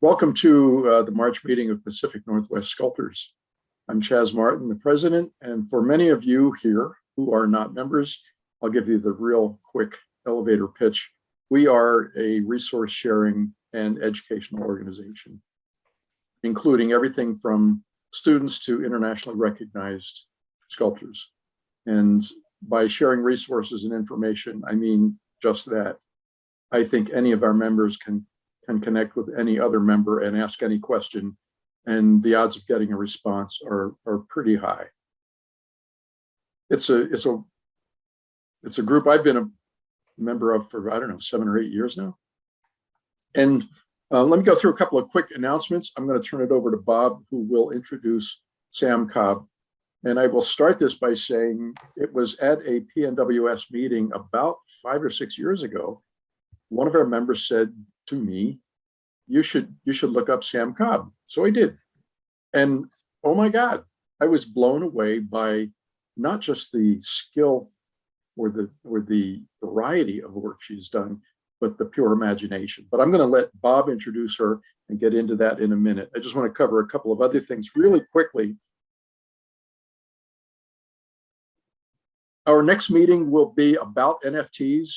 Welcome to the March meeting of Pacific Northwest Sculptors. I'm Chaz Martin, the president, and for many of you here who are not members, I'll give you the real quick elevator pitch. We are a resource sharing and educational organization, including everything from students to internationally recognized sculptors. And by sharing resources and information, I mean just that. I think any of our members can connect with any other member and ask any question, and the odds of getting a response are pretty high. It's a group I've been a member of for, I don't know, 7 or 8 years now. And let me go through a couple of quick announcements. I'm going to turn it over to Bob, who will introduce Sam Cobb. And I will start this by saying it was at a PNWS meeting about 5 or 6 years ago. One of our members said to me, you should look up Sam Cobb. So I did. And oh my God, I was blown away by not just the skill or the variety of work she's done, but the pure imagination. But I'm going to let Bob introduce her and get into that in a minute. I just want to cover a couple of other things really quickly. Our next meeting will be about NFTs.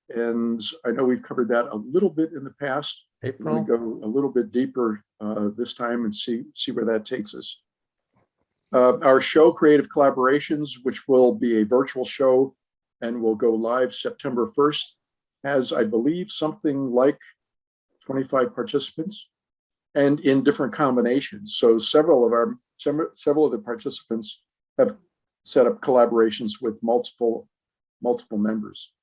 And I know we've covered that a little bit in the past. We'll go a little bit deeper this time and see where that takes us. Our show, Creative Collaborations, which will be a virtual show and will go live September 1st, has, I believe, something like 25 participants and in different combinations. So several of the participants have set up collaborations with multiple members.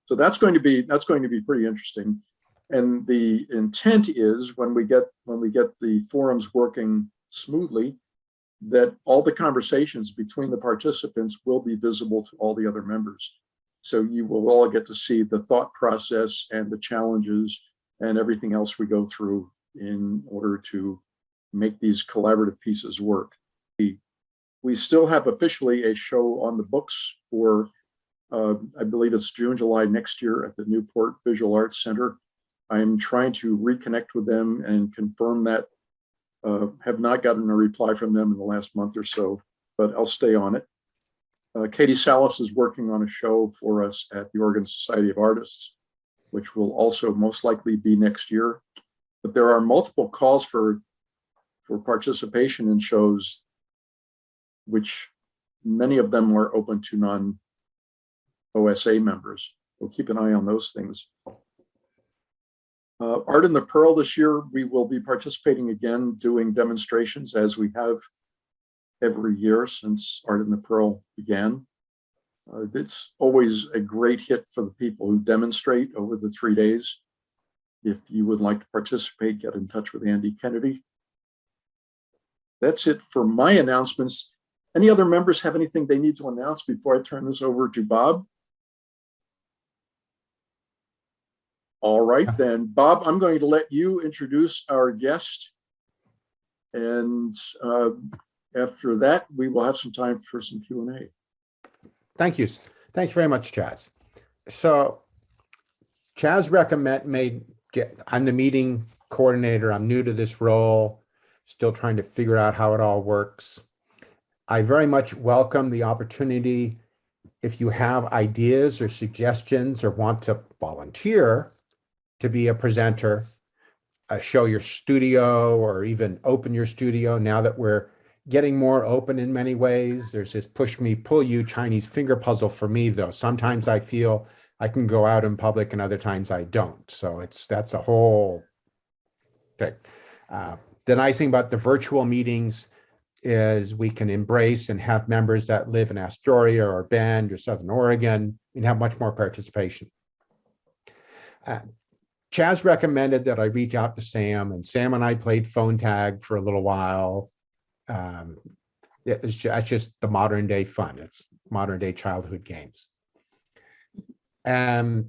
So that's going to be pretty interesting. And the intent is when we get the forums working smoothly, that all the conversations between the participants will be visible to all the other members. So you will all get to see the thought process and the challenges and everything else we go through in order to make these collaborative pieces work. We still have officially a show on the books for I believe it's June, July next year at the Newport Visual Arts Center. I'm trying to reconnect with them and confirm that. Have not gotten a reply from them in the last month or so, but I'll stay on it. Katie Salas is working on a show for us at the Oregon Society of Artists, which will also most likely be next year. But there are multiple calls for participation in shows, which many of them are open to non-OSA members. We'll keep an eye on those things. Art in the Pearl this year, we will be participating again, doing demonstrations as we have every year since Art in the Pearl began. It's always a great hit for the people who demonstrate over the 3 days. If you would like to participate, get in touch with Andy Kennedy. That's it for my announcements. Any other members have anything they need to announce before I turn this over to Bob? All right, then, Bob, I'm going to let you introduce our guest. And after that, we will have some time for some Q&A. Thank you. Thank you very much, Chaz. So Chaz I'm the meeting coordinator. I'm new to this role, still trying to figure out how it all works. I very much welcome the opportunity. If you have ideas or suggestions or want to volunteer to be a presenter, show your studio or even open your studio. Now that we're getting more open in many ways, there's this push me, pull you Chinese finger puzzle for me though. Sometimes I feel I can go out in public and other times I don't. So that's a whole thing. The nice thing about the virtual meetings is we can embrace and have members that live in Astoria or Bend or Southern Oregon and have much more participation. Chaz recommended that I reach out to Sam, and Sam and I played phone tag for a little while. That's just the modern day fun. It's modern day childhood games. And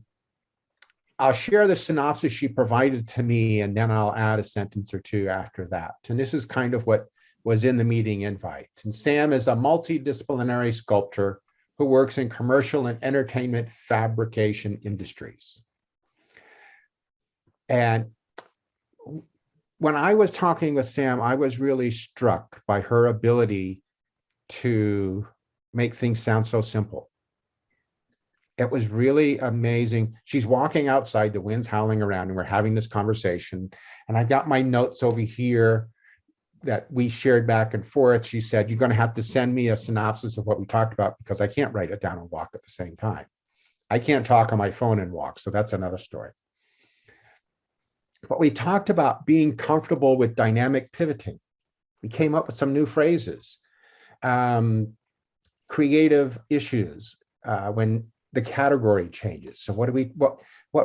I'll share the synopsis she provided to me, and then I'll add a sentence or two after that. And this is kind of what was in the meeting invite. And Sam is a multidisciplinary sculptor who works in commercial and entertainment fabrication industries. And when I was talking with Sam, I was really struck by her ability to make things sound so simple. It was really amazing. She's walking outside, the wind's howling around, and we're having this conversation. And I got my notes over here that we shared back and forth. She said, you're going to have to send me a synopsis of what we talked about because I can't write it down and walk at the same time. I can't talk on my phone and walk. So that's another story. But we talked about being comfortable with dynamic pivoting. We came up with some new phrases, creative issues when the category changes. So what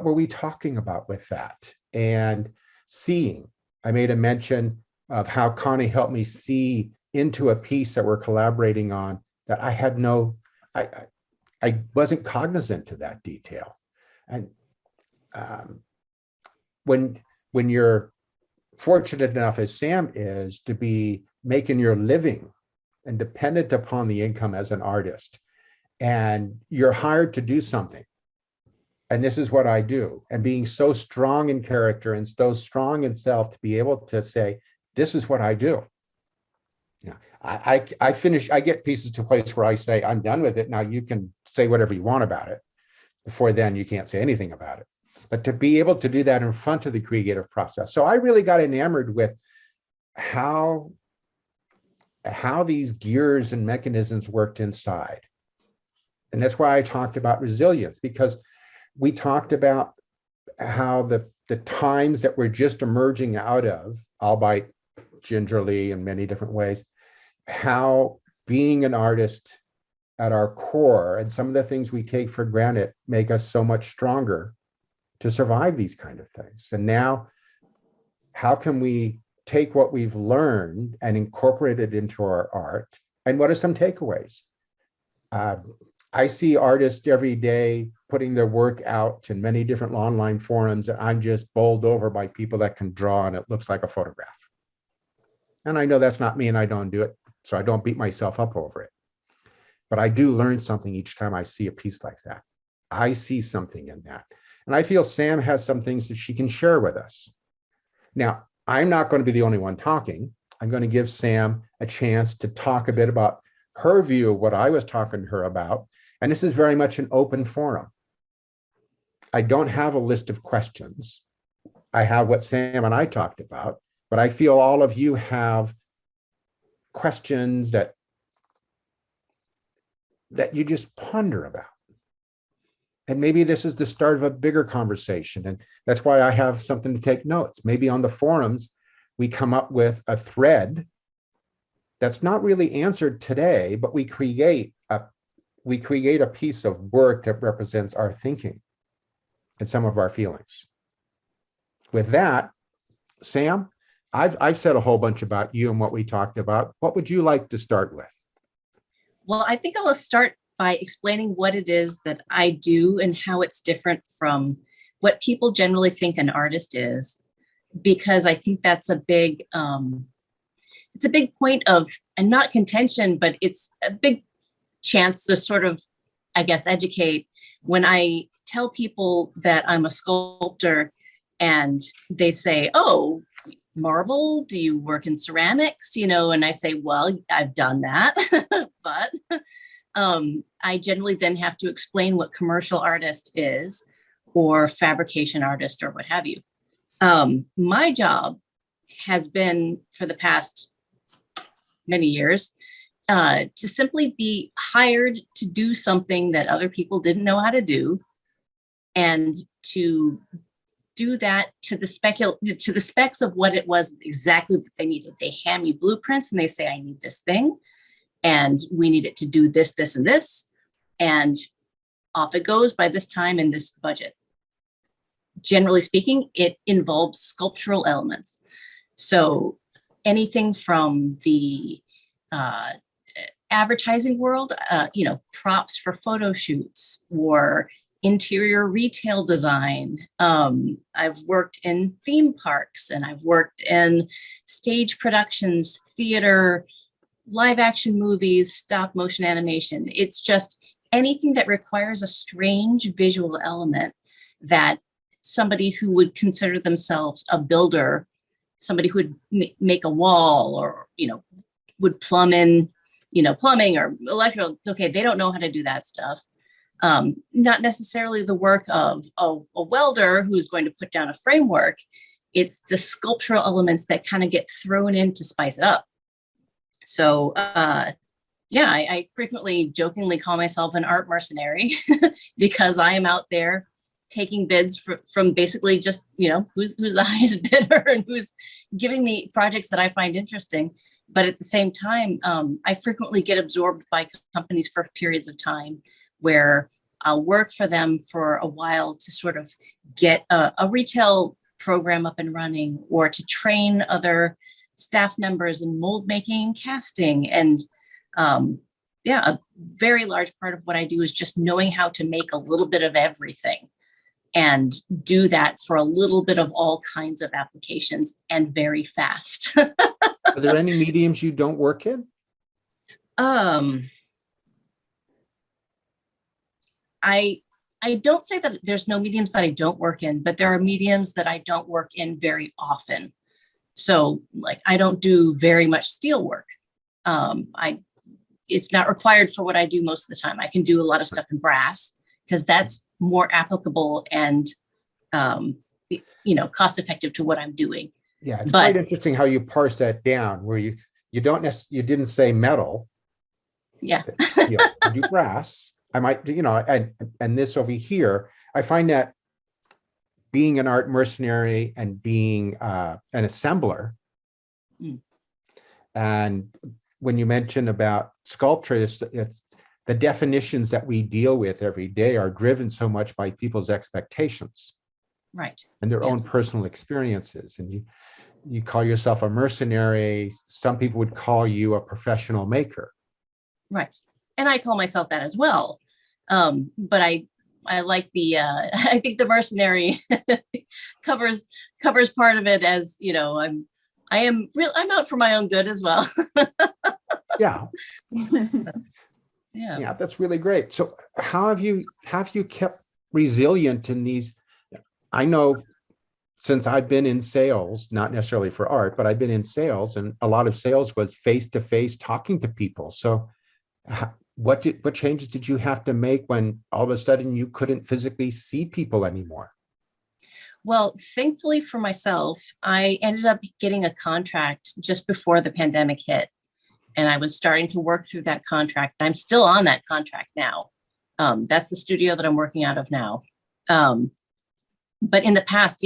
were we talking about with that? And seeing, I made a mention of how Connie helped me see into a piece that we're collaborating on that I had I wasn't cognizant to that detail. And when you're fortunate enough, as Sam is, to be making your living and dependent upon the income as an artist, and you're hired to do something, and this is what I do, and being so strong in character and so strong in self to be able to say, this is what I do. Yeah, I finish, I get pieces to a place where I say, I'm done with it. Now you can say whatever you want about it. Before then, you can't say anything about it. But to be able to do that in front of the creative process. So I really got enamored with how these gears and mechanisms worked inside. And that's why I talked about resilience, because we talked about how the times that we're just emerging out of, albeit gingerly in many different ways, how being an artist at our core and some of the things we take for granted make us so much stronger to survive these kind of things. And now, how can we take what we've learned and incorporate it into our art? And what are some takeaways? I see artists every day putting their work out in many different online forums, and I'm just bowled over by people that can draw and it looks like a photograph. And I know that's not me and I don't do it, so I don't beat myself up over it. But I do learn something each time I see a piece like that. I see something in that. And I feel Sam has some things that she can share with us. Now, I'm not going to be the only one talking. I'm going to give Sam a chance to talk a bit about her view of what I was talking to her about. And this is very much an open forum. I don't have a list of questions. I have what Sam and I talked about, but I feel all of you have questions that you just ponder about. And maybe this is the start of a bigger conversation. And that's why I have something to take notes. Maybe on the forums, we come up with a thread that's not really answered today, but we create a piece of work that represents our thinking and some of our feelings. With that, Sam, I've said a whole bunch about you and what we talked about. What would you like to start with? Well, I think I'll start by explaining what it is that I do and how it's different from what people generally think an artist is, because I think that's a big, it's a big point of, and not contention, but it's a big chance to sort of, I guess, educate. When I tell people that I'm a sculptor and they say, oh, marble, do you work in ceramics? You know, and I say, well, I've done that, but I generally then have to explain what commercial artist is or fabrication artist or what have you. My job has been for the past many years to simply be hired to do something that other people didn't know how to do, and to do that to the specs of what it was exactly that they needed. They hand me blueprints and they say, I need this thing, and we need it to do this, this, and this. And off it goes by this time in this budget. Generally speaking, it involves sculptural elements. So anything from the advertising world, props for photo shoots or interior retail design. I've worked in theme parks, and I've worked in stage productions, theater, live action movies, stop motion animation. It's just anything that requires a strange visual element that somebody who would consider themselves a builder somebody who would make a wall or, would plumb in, plumbing or electrical. Okay, they don't know how to do that stuff. Not necessarily the work of a welder who's going to put down a framework. It's the sculptural elements that kind of get thrown in to spice it up. So, I frequently jokingly call myself an art mercenary because I am out there taking bids from basically just, who's the highest bidder and who's giving me projects that I find interesting. But at the same time, I frequently get absorbed by companies for periods of time where I'll work for them for a while to sort of get a retail program up and running, or to train other staff members in mold making and casting. And a very large part of what I do is just knowing how to make a little bit of everything and do that for a little bit of all kinds of applications and very fast. Are there any mediums you don't work in? I don't say that there's no mediums that I don't work in, but there are mediums that I don't work in very often. So like, I don't do very much steel work. It's not required for what I do most of the time. I can do a lot of stuff in brass because that's more applicable and, cost effective to what I'm doing. Yeah, it's quite interesting how you parse that down, where you didn't say metal. Yeah. You do brass. I might, and this over here, I find that being an art mercenary and being an assembler, and when you mention about sculptures, it's the definitions that we deal with every day are driven so much by people's expectations, right, and their own personal experiences. And you call yourself a mercenary. Some people would call you a professional maker, right? And I call myself that as well. But I like the I think the mercenary covers part of it, as I'm out for my own good as well. Yeah. Yeah, that's really great. So how have you kept resilient in these? I know, since I've been in sales, not necessarily for art, but I've been in sales, and a lot of sales was face-to-face talking to people. So what changes did you have to make when all of a sudden you couldn't physically see people anymore? Well, thankfully for myself, I ended up getting a contract just before the pandemic hit, and I was starting to work through that contract. I'm still on that contract now. That's the studio that I'm working out of now. But in the past,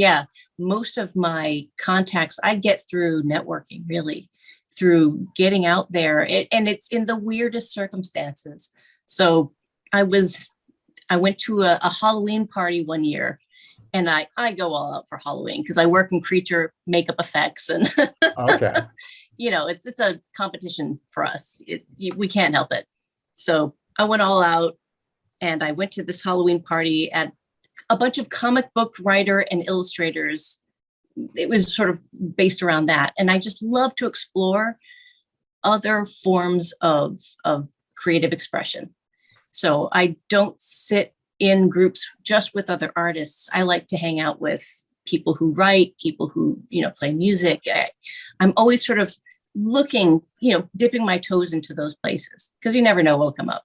most of my contacts I get through networking, really, through getting out there, and it's in the weirdest circumstances. So I went to a Halloween party one year, and I go all out for Halloween because I work in creature makeup effects, and Okay. It's a competition for us. We can't help it. So I went all out, and I went to this Halloween party at a bunch of comic book writer and illustrators. It was sort of based around that. And I just love to explore other forms of creative expression. So I don't sit in groups just with other artists. I like to hang out with people who write, people who, play music. I'm always sort of looking, dipping my toes into those places because you never know what'll come up.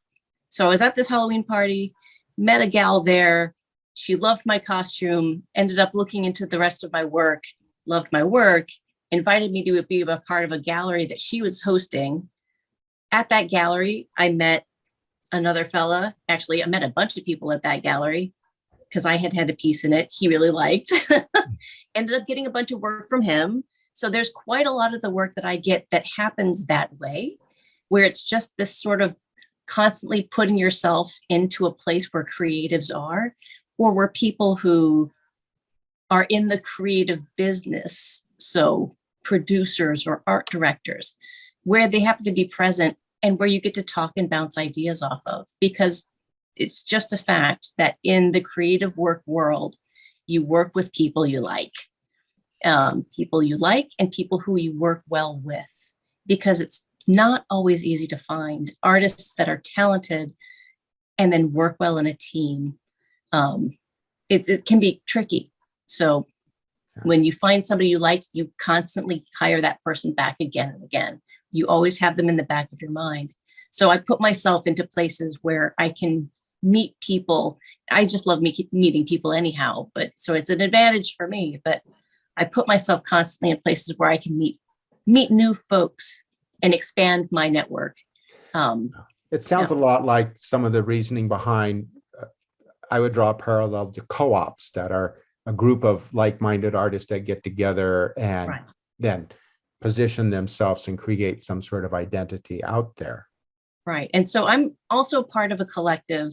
So I was at this Halloween party, met a gal there. She loved my costume, ended up looking into the rest of my work, loved my work, invited me to be a part of a gallery that she was hosting. At that gallery, I met another fella. Actually, I met a bunch of people at that gallery because I had a piece in it he really liked. Ended up getting a bunch of work from him. So there's quite a lot of the work that I get that happens that way, where it's just this sort of constantly putting yourself into a place where creatives are, or where people who are in the creative business, so producers or art directors, where they happen to be present and where you get to talk and bounce ideas off of. Because it's just a fact that in the creative work world, you work with people you like and people who you work well with, because it's not always easy to find artists that are talented and then work well in a team. It can be tricky. So When you find somebody you like, you constantly hire that person back again and again. You always have them in the back of your mind. So I put myself into places where I can meet people. I just love meeting people anyhow, but so it's an advantage for me, but I put myself constantly in places where I can meet new folks and expand my network. It sounds a lot like some of the reasoning behind, I would draw a parallel to co-ops that are a group of like-minded artists that get together and then position themselves and create some sort of identity out there. Right. And so I'm also part of a collective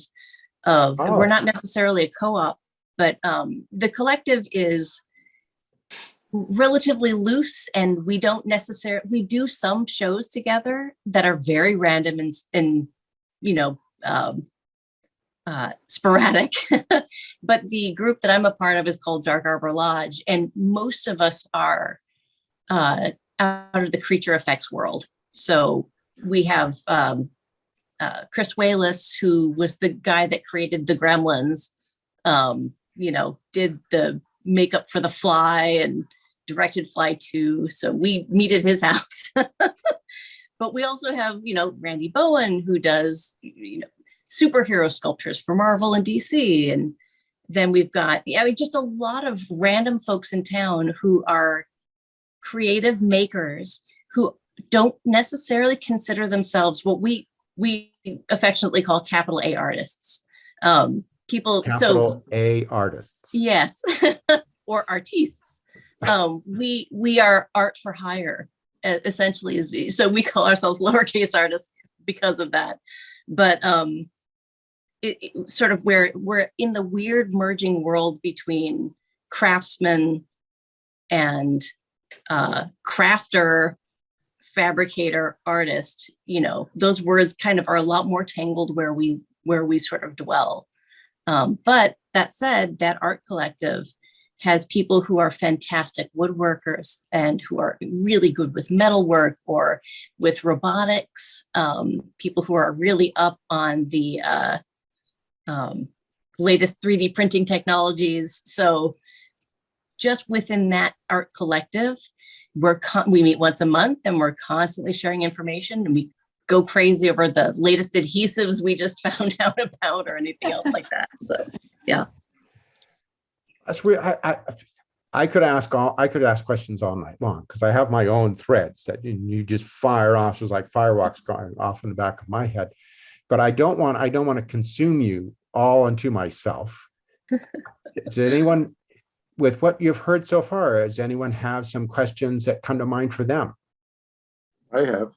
of, we're not necessarily a co-op, but the collective is relatively loose, and we don't necessarily, we do some shows together that are very random and sporadic. But the group that I'm a part of is called Dark Arbor Lodge, and most of us are out of the creature effects world. So we have Chris Wayless, who was the guy that created the Gremlins, did the makeup for The Fly and directed Fly 2. So we meet at his house. But we also have, Randy Bowen, who does, superhero sculptures for Marvel and DC. And then we've got, just a lot of random folks in town who are creative makers who don't necessarily consider themselves what we affectionately call capital A artists. Capital A artists. Yes, or artistes. We are art for hire, essentially. So we call ourselves lowercase artists because of that. But it sort of where we're in the weird merging world between craftsman and crafter, fabricator, artist. Those words kind of are a lot more tangled where we sort of dwell. But that said, that art collective has people who are fantastic woodworkers and who are really good with metalwork or with robotics, people who are really up on the latest 3D printing technologies. So just within that art collective, we meet once a month, and we're constantly sharing information, and we go crazy over the latest adhesives we just found out about or anything else like that. So, yeah. That's weird. I could ask questions all night long because I have my own threads that you just fire off. It's like fireworks going off in the back of my head. But I don't want to consume you all unto myself. Is there anyone, with what you've heard so far, does anyone have some questions that come to mind for them? I have.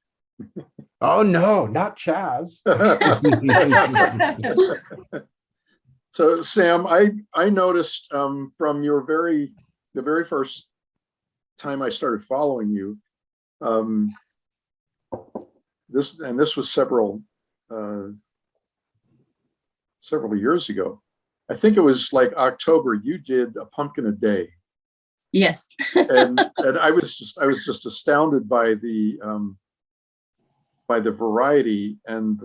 Oh no, not Chaz. So Sam, I noticed from the very first time I started following you, this was several years ago. I think it was like October. You did a pumpkin a day. Yes. and I was just astounded by the variety and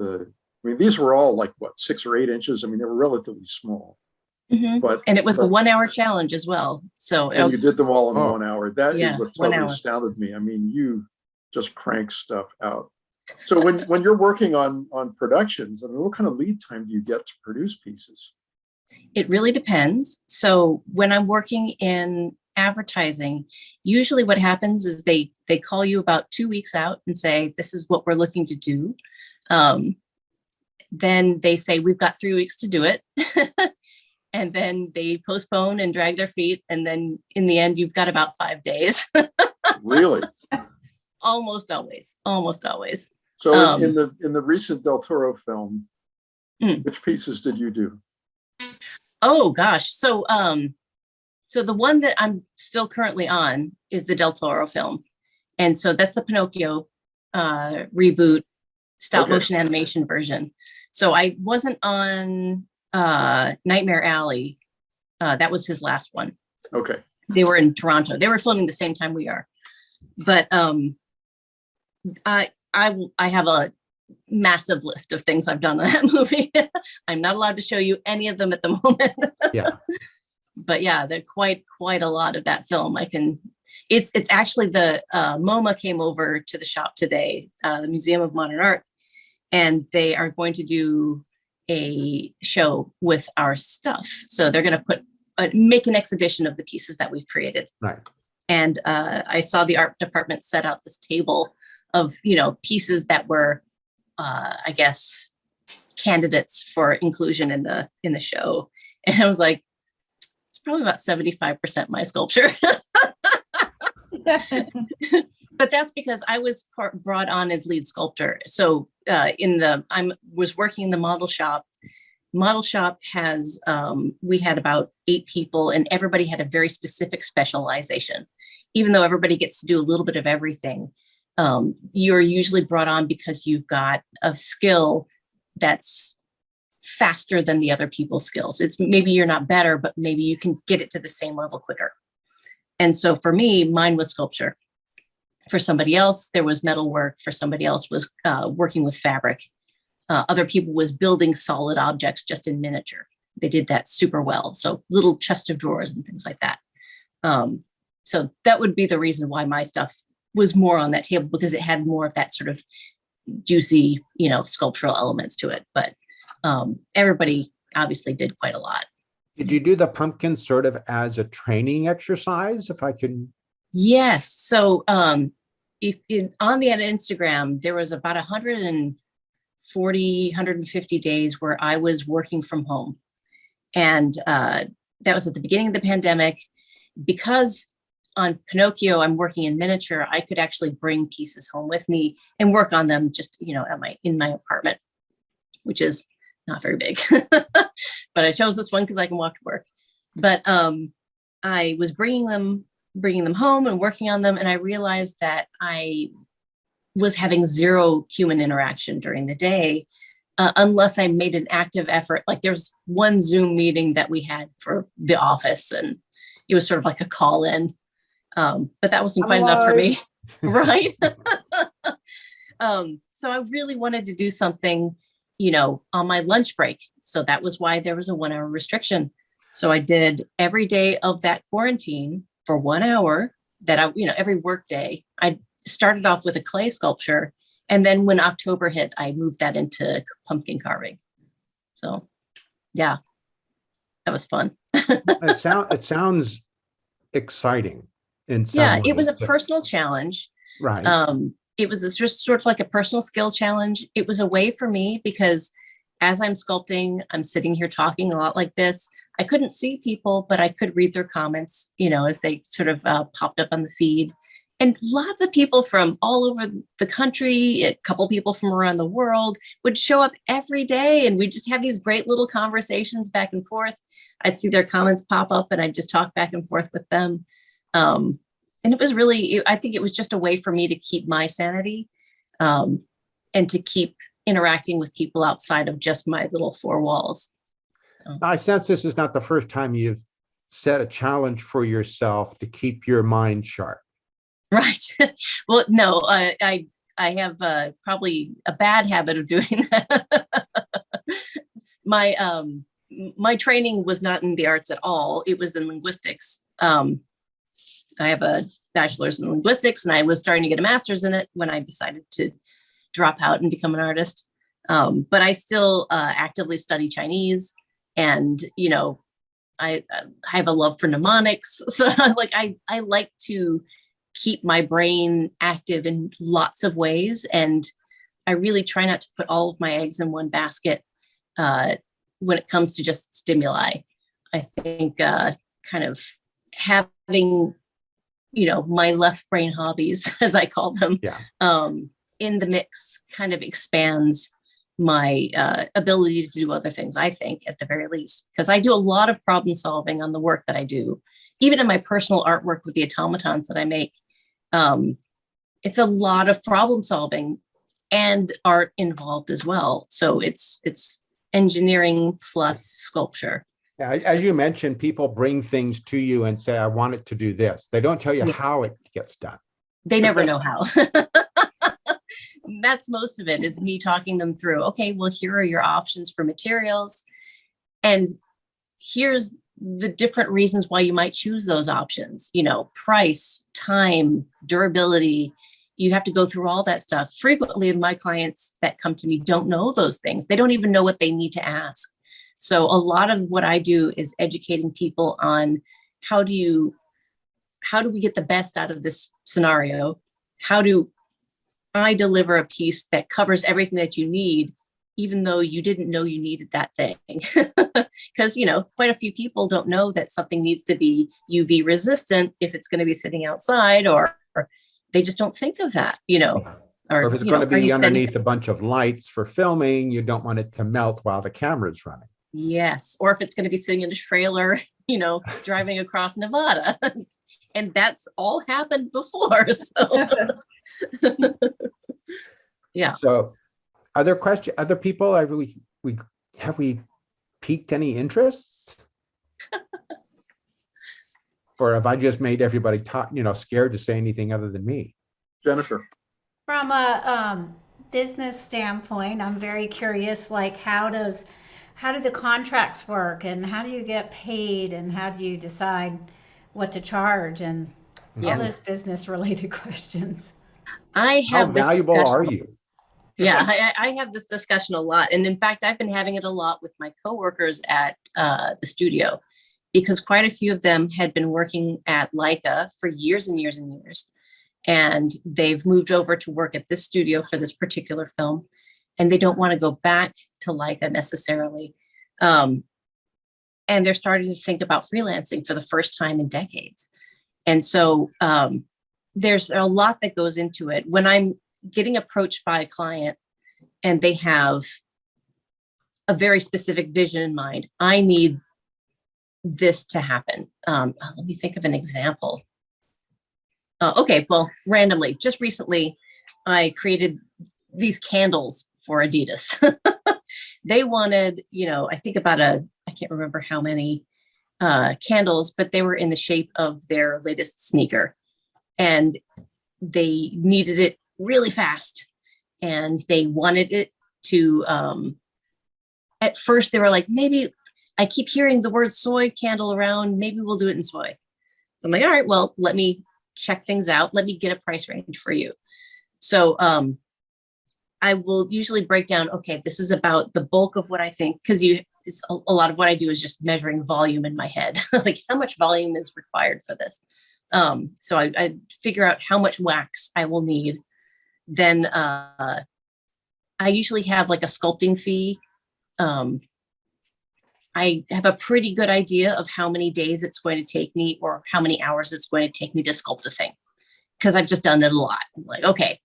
these were all like what, 6 or 8 inches. I mean, they were relatively small. Mm-hmm. And it was a 1 hour challenge as well. So and you did them all in 1 hour. That is what totally 1 hour. astounded me. I mean, you just crank stuff out. So when you're working on productions, I mean, what kind of lead time do you get to produce pieces? It really depends. So when I'm working in advertising, usually what happens is they call you about 2 weeks out and say, this is what we're looking to do. Then they say, we've got 3 weeks to do it. And then they postpone and drag their feet. And then in the end, you've got about 5 days. Really? Almost always. So in the recent Del Toro film, which pieces did you do? Oh gosh. So the one that I'm still currently on is the Del Toro film. And so that's the Pinocchio reboot stop motion animation version. So I wasn't on Nightmare Alley. That was his last one. Okay. They were in Toronto. They were filming the same time we are. But I have a massive list of things I've done in that movie. I'm not allowed to show you any of them at the moment. Yeah. but yeah, there's quite a lot of that film. It's actually the MoMA came over to the shop today, the Museum of Modern Art, and they are going to do a show with our stuff. So they're going to make an exhibition of the pieces that we've created. Right. And I saw the art department set out this table of, pieces that were, I guess, candidates for inclusion in the show. And I was like, it's probably about 75% my sculpture. But that's because I was brought on as lead sculptor. So I was working in the model shop. Model shop has, we had about 8 people and everybody had a very specific specialization. Even though everybody gets to do a little bit of everything, you're usually brought on because you've got a skill that's faster than the other people's skills. It's maybe you're not better, but maybe you can get it to the same level quicker. And so for me, mine was sculpture. For somebody else, there was metal work. For somebody else was working with fabric. Other people was building solid objects just in miniature. They did that super well. So little chest of drawers and things like that. So that would be the reason why my stuff was more on that table, because it had more of that sort of juicy, sculptural elements to it. But everybody obviously did quite a lot. Did you do the pumpkin sort of as a training exercise, if I can? Yes. So on the Instagram, there was about 150 days where I was working from home. And that was at the beginning of the pandemic. Because on Pinocchio, I'm working in miniature, I could actually bring pieces home with me and work on them just, in my apartment, which is not very big. But I chose this one because I can walk to work. But I was bringing them home and working on them. And I realized that I was having zero human interaction during the day, unless I made an active effort. Like there's one Zoom meeting that we had for the office, and it was sort of like a call in. But that wasn't quite enough for me. Right. So I really wanted to do something, on my lunch break. So that was why there was a 1 hour restriction. So I did every day of that quarantine for 1 hour that every work day. I started off with a clay sculpture. And then when October hit, I moved that into pumpkin carving. So yeah, that was fun. It sounds exciting in some Yeah, ways. it was a personal challenge. Right. It was just sort of like a personal skill challenge. It was a way for me because as I'm sculpting, I'm sitting here talking a lot like this. I couldn't see people, but I could read their comments, as they sort of popped up on the feed. And lots of people from all over the country, a couple people from around the world would show up every day. And we'd just have these great little conversations back and forth. I'd see their comments pop up and I'd just talk back and forth with them. And it was really, I think it was just a way for me to keep my sanity and to keep interacting with people outside of just my little 4 walls. I sense this is not the first time you've set a challenge for yourself to keep your mind sharp. Right. Well, no, I have probably a bad habit of doing that. My training was not in the arts at all. It was in linguistics. I have a bachelor's in linguistics and I was starting to get a master's in it when I decided to drop out and become an artist. But I still actively study Chinese, and, I have a love for mnemonics. So I like to keep my brain active in lots of ways. And I really try not to put all of my eggs in one basket when it comes to just stimuli. I think kind of having, my left brain hobbies, as I call them, in the mix kind of expands my ability to do other things, I think, at the very least, because I do a lot of problem solving on the work that I do, even in my personal artwork with the automatons that I make. It's a lot of problem solving and art involved as well. So it's engineering plus sculpture. Yeah, as you mentioned, people bring things to you and say, I want it to do this. They don't tell you how it gets done. They never know how. That's most of it, is me talking them through, okay, well, here are your options for materials. And here's the different reasons why you might choose those options, price, time, durability. You have to go through all that stuff. Frequently, my clients that come to me don't know those things. They don't even know what they need to ask. So a lot of what I do is educating people on how do we get the best out of this scenario? How do I deliver a piece that covers everything that you need, even though you didn't know you needed that thing? Because, quite a few people don't know that something needs to be UV resistant if it's going to be sitting outside, or they just don't think of that, Or if it's going to be underneath a bunch of lights for filming, you don't want it to melt while the camera's running. Yes. Or if it's going to be sitting in a trailer, driving across Nevada. And that's all happened before. So, yeah. So other people, have we piqued any interests? Or have I just made everybody scared to say anything other than me? Jennifer. From a business standpoint, I'm very curious, like how do the contracts work, and how do you get paid, and how do you decide what to charge, and all those business related questions? I have How valuable are you? Yeah, I have this discussion a lot. And in fact, I've been having it a lot with my coworkers at the studio, because quite a few of them had been working at Leica for years and years and years. And they've moved over to work at this studio for this particular film. And they don't want to go back to Leica necessarily. And they're starting to think about freelancing for the first time in decades. And so there's a lot that goes into it. When I'm getting approached by a client and they have a very specific vision in mind, I need this to happen. Let me think of an example. Okay, well, randomly, just recently, I created these candles for Adidas. They wanted, I think about I can't remember how many candles, but they were in the shape of their latest sneaker. And they needed it really fast. And they wanted it to, at first they were like, maybe I keep hearing the word soy candle around, maybe we'll do it in soy. So I'm like, all right, well, let me check things out. Let me get a price range for you. So I will usually break down, okay, this is about the bulk of what I think, because a lot of what I do is just measuring volume in my head, like how much volume is required for this. So I figure out how much wax I will need. Then I usually have like a sculpting fee. I have a pretty good idea of how many days it's going to take me, or how many hours it's going to take me to sculpt a thing, because I've just done it a lot. I'm like, okay,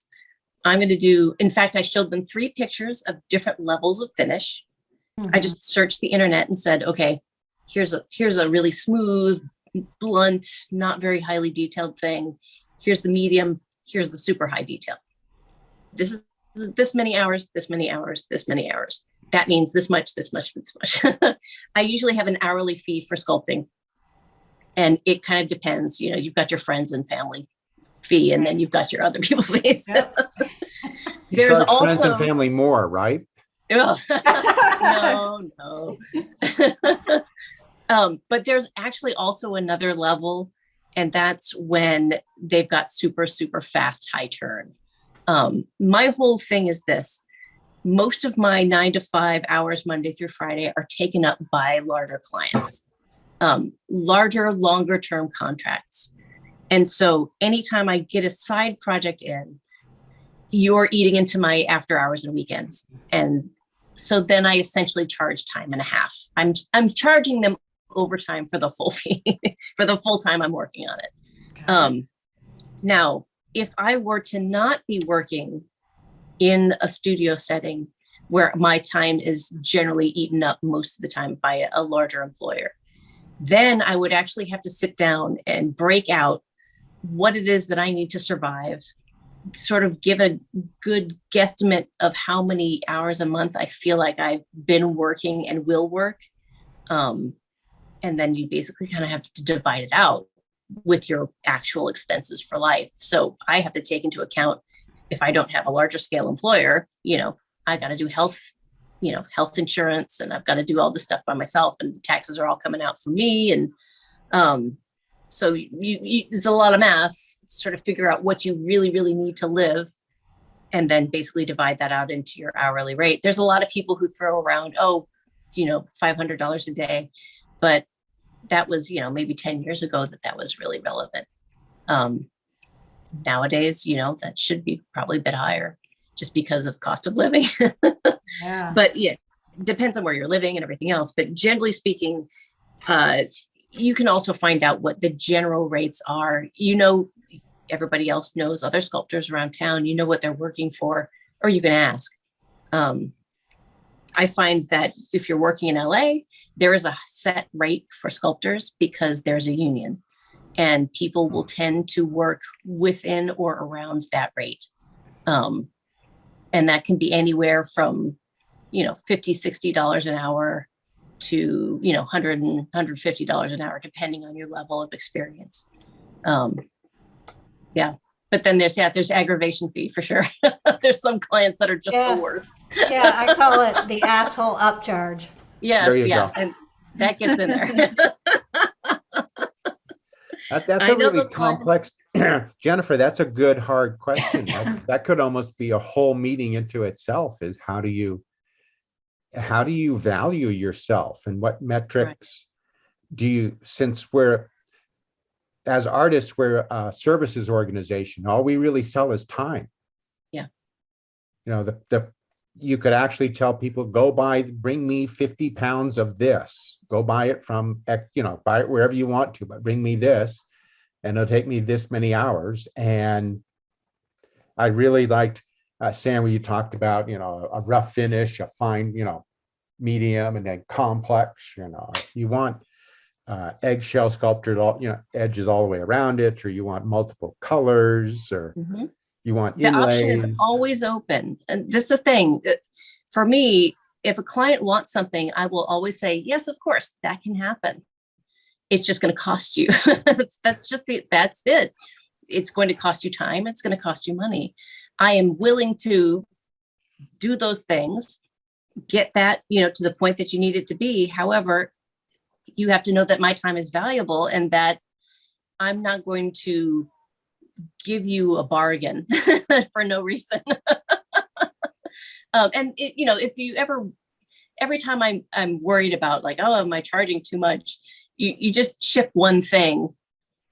I'm going to do, in fact, I showed them 3 pictures of different levels of finish. Mm-hmm. I just searched the internet and said, okay, here's a really smooth, blunt, not very highly detailed thing. Here's the medium. Here's the super high detail. This is this many hours, this many hours, this many hours. That means this much, this much, this much. I usually have an hourly fee for sculpting. And it kind of depends, you've got your friends and family fee, and then you've got your other people fees. Yep. There's also friends and family more, right? No. But there's actually also another level, and that's when they've got super, super fast high turn. My whole thing is this. Most of my 9 to 5 hours, Monday through Friday, are taken up by larger clients, larger, longer term contracts. And so anytime I get a side project in, you're eating into my after hours and weekends. And so then I essentially charge time and a half. I'm charging them overtime for the full fee, for the full time I'm working on it. Now, if I were to not be working in a studio setting where my time is generally eaten up most of the time by a larger employer, then I would actually have to sit down and break out what it is that I need to survive, sort of give a good guesstimate of how many hours a month I feel like I've been working and will work. And then you basically kind of have to divide it out with your actual expenses for life. So I have to take into account, if I don't have a larger scale employer, I got to do health health insurance, and I've got to do all this stuff by myself, and the taxes are all coming out for me. And so there's a lot of math to sort of figure out what you really, really need to live, and then basically divide that out into your hourly rate. There's a lot of people who throw around, $500 a day, but that was, maybe 10 years ago that was really relevant. Nowadays, that should be probably a bit higher just because of cost of living. Yeah. But yeah, depends on where you're living and everything else. But generally speaking, you can also find out what the general rates are. Everybody else knows other sculptors around town, what they're working for, or you can ask. I find that if you're working in LA, there is a set rate for sculptors because there's a union, and people will tend to work within or around that rate. And that can be anywhere from, $50, $60 an hour to, $100 and $150 an hour, depending on your level of experience. Yeah. But then there's aggravation fee for sure. There's some clients that are just the worst. Yeah, I call it the asshole upcharge. Yes, There you yeah. go. And that gets in there. That's I a know really those clients. complex, Jennifer, that's a good, hard question. That could almost be a whole meeting into itself, is how do you value yourself, and what metrics do you, since as artists, we're a services organization, all we really sell is time. Yeah. You could actually tell people, bring me 50 pounds of this, go buy it from, buy it wherever you want to, but bring me this, and it'll take me this many hours. And I really liked, Sam, where you talked about, a rough finish, a fine, medium, and then complex, you want eggshell sculptured, edges all the way around it, or you want multiple colors, or you want the option is inlays. always open. And this is the thing for me, if a client wants something, I will always say, yes, of course, that can happen. It's just going to cost you. that's it. It's going to cost you time. It's going to cost you money. I am willing to do those things, get that, to the point that you need it to be. However, you have to know that my time is valuable, and that I'm not going to give you a bargain for no reason. And if you every time I'm worried about like, oh, am I charging too much? You just ship one thing,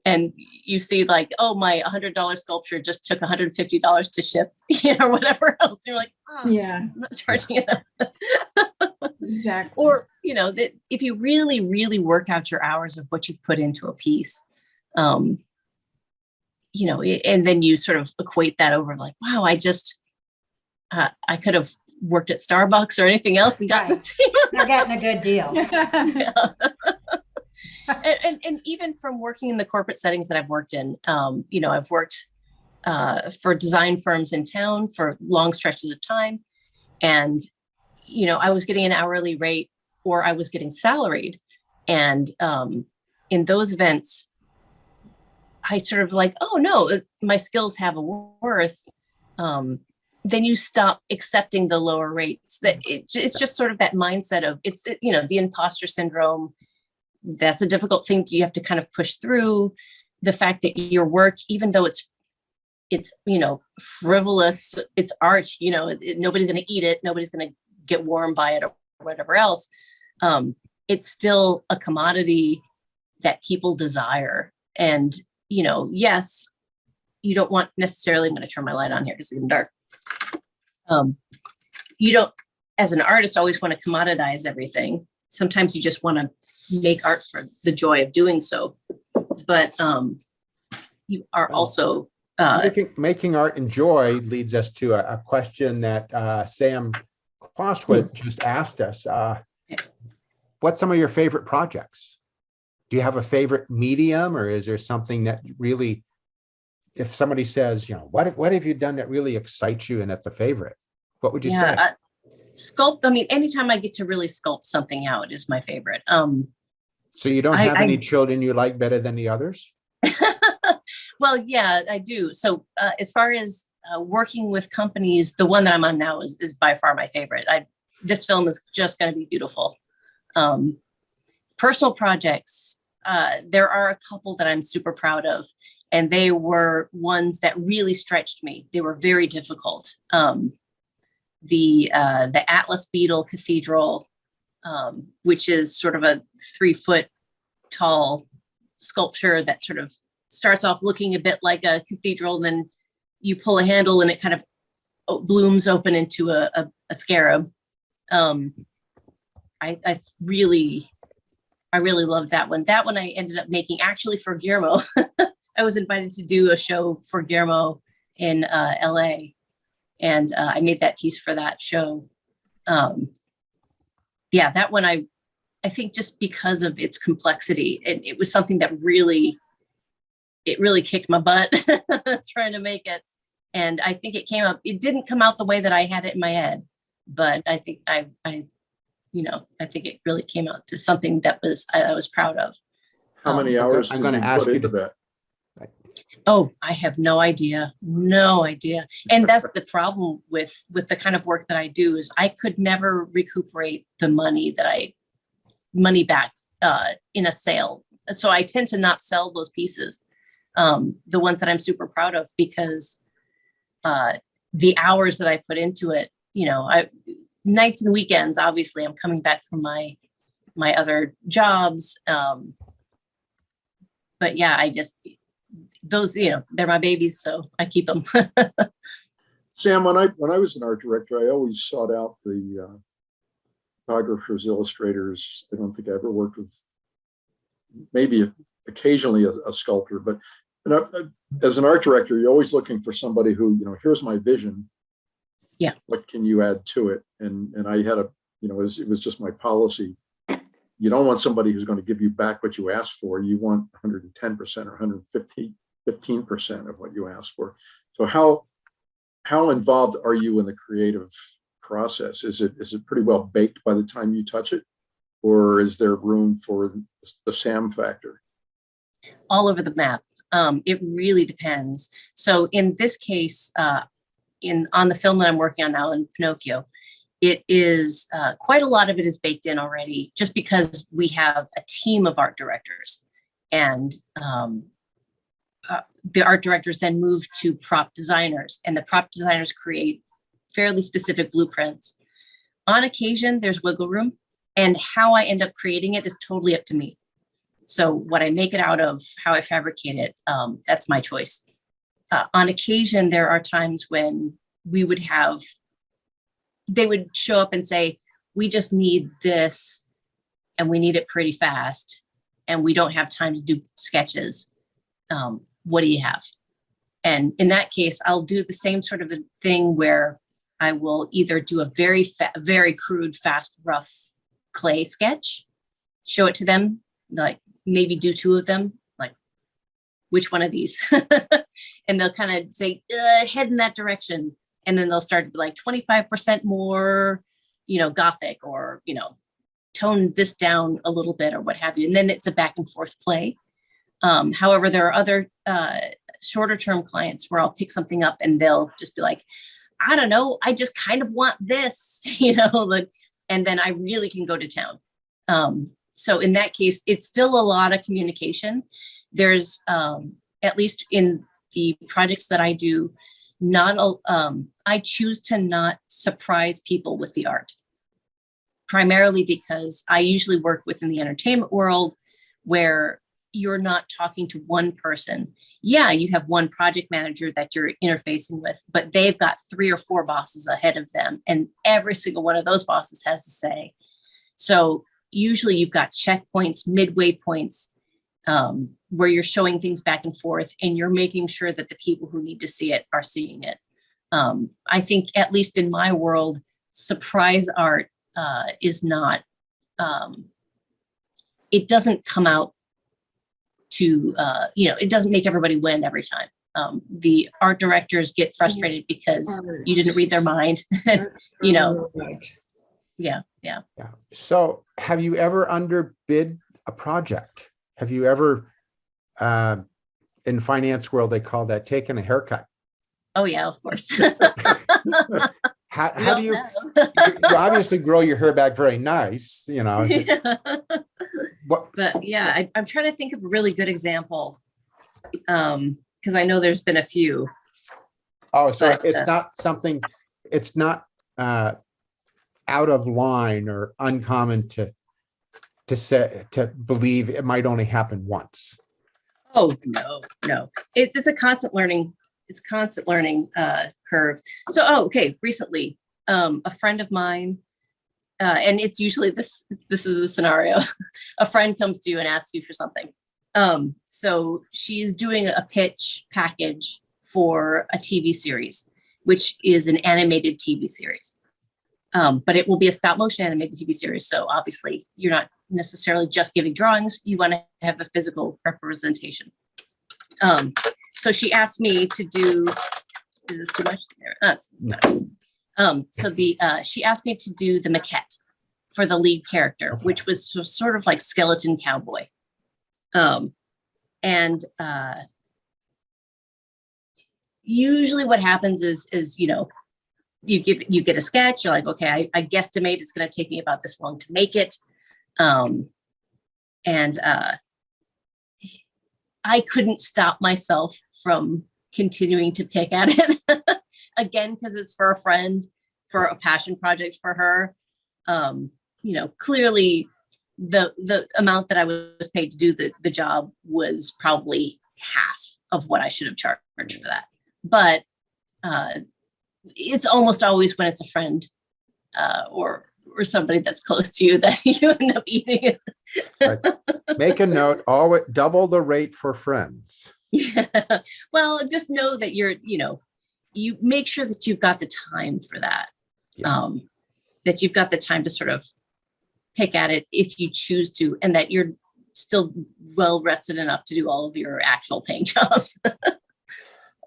and you see like, oh, my $100 sculpture just took $150 to ship, or whatever else. You're like, oh, Yeah, I'm not charging enough. exactly. Or, that if you really, really work out your hours of what you've put into a piece, and then you sort of equate that over like, wow, I could have worked at Starbucks or anything else and gotten the same. They're getting a good deal. Yeah. And even from working in the corporate settings that I've worked in, I've worked for design firms in town for long stretches of time. And, I was getting an hourly rate, or I was getting salaried. And in those events, I sort of like, oh no, my skills have a worth. Then you stop accepting the lower rates. That it's just sort of that mindset of the imposter syndrome. That's a difficult thing you have to kind of push through. The fact that your work, even though it's frivolous, it's art, nobody's going to eat it. Nobody's going to get warm by it or whatever else. It's still a commodity that people desire. And, yes, you don't want necessarily, I'm going to turn my light on here because it's getting dark. You don't, as an artist, always want to commoditize everything. Sometimes you just want to make art for the joy of doing so. But you are also making art and joy leads us to a question that Sam Cobb just asked us. What's some of your favorite projects? Do you have a favorite medium, or is there something that really, if somebody says, what have you done that really excites you and that's a favorite? What would you say? Sculpt. I mean, anytime I get to really sculpt something out is my favorite. So you don't have any children you like better than the others? Well, yeah, I do. So as far as working with companies, the one that I'm on now is by far my favorite. this film is just going to be beautiful. Personal projects, there are a couple that I'm super proud of, and they were ones that really stretched me. They were very difficult. The Atlas Beetle Cathedral, which is sort of a 3-foot tall sculpture that sort of starts off looking a bit like a cathedral, and then you pull a handle and it kind of blooms open into a scarab. I really loved that one. That one I ended up making actually for Guillermo. I was invited to do a show for Guillermo in LA, and I made that piece for that show. Yeah, that one I think just because of its complexity, it was something that really kicked my butt trying to make it. And I think it didn't come out the way that I had it in my head, but I think I think it really came out to something that I was proud of. How many hours I'm did going to you ask put you into to, that? Oh, I have no idea. No idea. And that's the problem with the kind of work that I do is I could never recuperate the money back in a sale. So I tend to not sell those pieces, the ones that I'm super proud of, because the hours that I put into it, nights and weekends, obviously I'm coming back from my other jobs. But yeah, those, they're my babies, so I keep them. Sam, when I was an art director, I always sought out the photographers, illustrators. I don't think I ever worked with, maybe occasionally a sculptor, but as an art director, you're always looking for somebody who, here's my vision. Yeah. What can you add to it? And I had it was just my policy. You don't want somebody who's going to give you back what you asked for. You want 110% or 15% of what you asked for. So how involved are you in the creative process? Is it pretty well baked by the time you touch it, or is there room for the Sam factor? All over the map. It really depends. So in this case, on the film that I'm working on now in Pinocchio, it is quite a lot of it is baked in already, just because we have a team of art directors, and the art directors then move to prop designers, and the prop designers create fairly specific blueprints. On occasion, there's wiggle room, and how I end up creating it is totally up to me. So what I make it out of, how I fabricate it, that's my choice. On occasion, there are times when they would show up and say, we just need this, and we need it pretty fast, and we don't have time to do sketches. What do you have? And in that case, I'll do the same sort of a thing where I will either do a very crude, fast, rough clay sketch, show it to them, like maybe do 2 of them, like, which one of these? And they'll kind of say, head in that direction. And then they'll start to be like 25% more, Gothic, or, tone this down a little bit, or what have you. And then it's a back and forth play. However, there are other shorter term clients where I'll pick something up and they'll just be like, I don't know, I just kind of want this, and then I really can go to town. So in that case, it's still a lot of communication. There's, at least in the projects that I do, I choose to not surprise people with the art, primarily because I usually work within the entertainment world where you're not talking to one person. Yeah, you have one project manager that you're interfacing with, but they've got 3 or 4 bosses ahead of them, and every single one of those bosses has to say. So usually you've got checkpoints, midway points, where you're showing things back and forth, and you're making sure that the people who need to see it are seeing it. I think, at least in my world, surprise art is not, it doesn't come out to, it doesn't make everybody win every time. The art directors get frustrated because you didn't read their mind. Yeah. So have you ever underbid a project? Have you ever, in finance world, they call that taking a haircut? Oh yeah, of course. how do you obviously grow your hair back very nice, you know? What? But yeah, I'm trying to think of a really good example. Because I know there's been a few. Oh, so But, it's not something, it's not out of line or uncommon to believe it might only happen once. Oh, no. It's a constant learning. It's a constant learning curve. So, okay. Recently, a friend of mine, and it's usually this is the scenario. A friend comes to you and asks you for something. So she's doing a pitch package for a TV series, which is an animated TV series. But it will be a stop motion animated TV series. So obviously you're not necessarily just giving drawings. You want to have a physical representation. So she asked me to do, is this too much? That's better. She asked me to do the maquette for the lead character, which was sort of like skeleton cowboy. Usually what happens is, you know, you get a sketch, you're like, okay, I guesstimate it's going to take me about this long to make it. I couldn't stop myself from continuing to pick at it again, because it's for a friend, for a passion project for her. You know, clearly the amount that I was paid to do the job was probably half of what I should have charged for that. But it's almost always when it's a friend or somebody that's close to you that you end up eating it. Right. Make a note, always double the rate for friends. Yeah. Well, just know that you make sure that you've got the time for that. Yeah. That you've got the time to sort of pick at it if you choose to, and that you're still well rested enough to do all of your actual paying jobs.